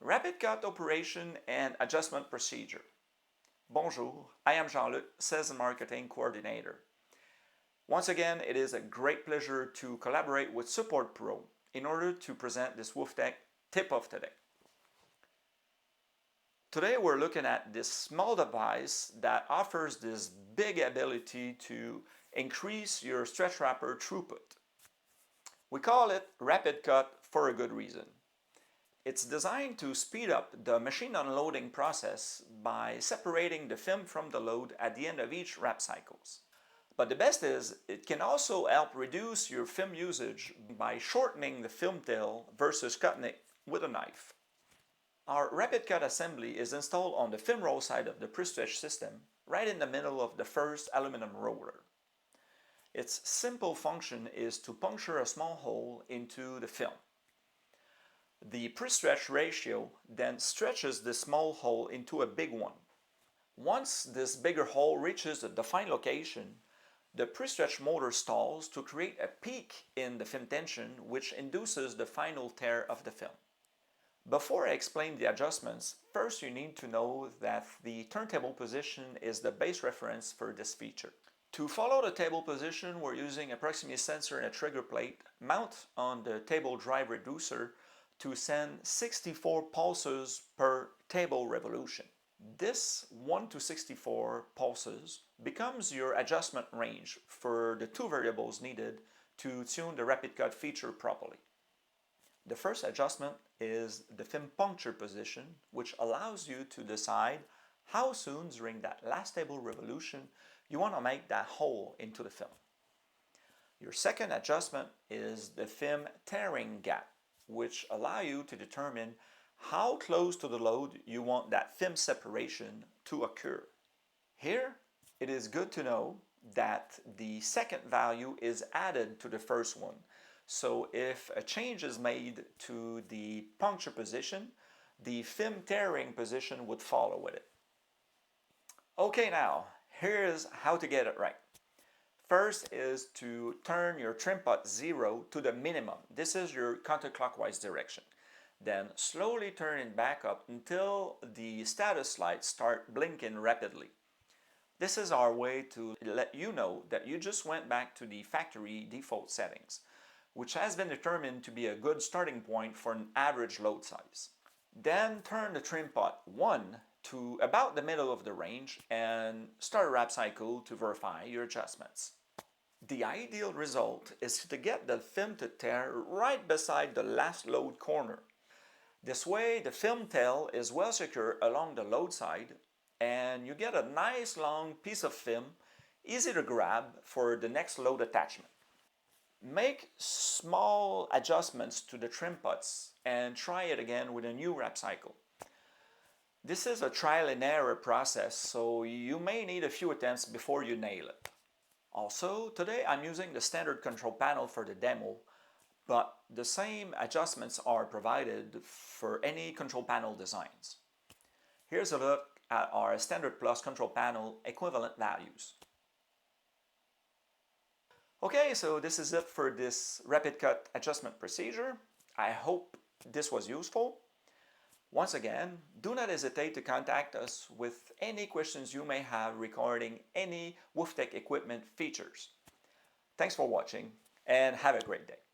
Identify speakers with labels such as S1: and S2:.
S1: Rapid cut operation and adjustment procedure. Bonjour, I am Jean-Luc, Sales and Marketing Coordinator. Once again, it is a great pleasure to collaborate with Support Pro in order to present this WoofTech tip of today. Today we're looking at this small device that offers this big ability to increase your stretch wrapper throughput. We call it Rapid Cut for a good reason. It's designed to speed up the machine unloading process by separating the film from the load at the end of each wrap cycles. But the best is, it can also help reduce your film usage by shortening the film tail versus cutting it with a knife. Our Rapid Cut assembly is installed on the film roll side of the pre-stretch system, right in the middle of the first aluminum roller. Its simple function is to puncture a small hole into the film. The pre-stretch ratio then stretches the small hole into a big one. Once this bigger hole reaches a defined location, the pre-stretch motor stalls to create a peak in the film tension, which induces the final tear of the film. Before I explain the adjustments, first you need to know that the turntable position is the base reference for this feature. To follow the table position, we're using a proximity sensor and a trigger plate mount on the table drive reducer to send 64 pulses per table revolution. This 1 to 64 pulses becomes your adjustment range for the two variables needed to tune the Rapid Cut feature properly. The first adjustment is the film puncture position, which allows you to decide how soon during that last table revolution you want to make that hole into the film. Your second adjustment is the film tearing gap, which allow you to determine how close to the load you want that film separation to occur. Here, it is good to know that the second value is added to the first one. So if a change is made to the puncture position, the film tearing position would follow with it. Okay, now, here's how to get it right. First is to turn your trim pot 0 to the minimum. This is your counterclockwise direction. Then slowly turn it back up until the status lights start blinking rapidly. This is our way to let you know that you just went back to the factory default settings, which has been determined to be a good starting point for an average load size. Then turn the trim pot 1 to about the middle of the range and start a wrap cycle to verify your adjustments. The ideal result is to get the film to tear right beside the last load corner. This way the film tail is well secure along the load side and you get a nice long piece of film, easy to grab for the next load attachment. Make small adjustments to the trim pots and try it again with a new wrap cycle. This is a trial and error process, so you may need a few attempts before you nail it. Also, today I'm using the standard control panel for the demo, but the same adjustments are provided for any control panel designs. Here's a look at our standard plus control panel equivalent values. Okay, so this is it for this Rapid Cut adjustment procedure. I hope this was useful. Once again, do not hesitate to contact us with any questions you may have regarding any WoofTech equipment features. Thanks for watching and have a great day.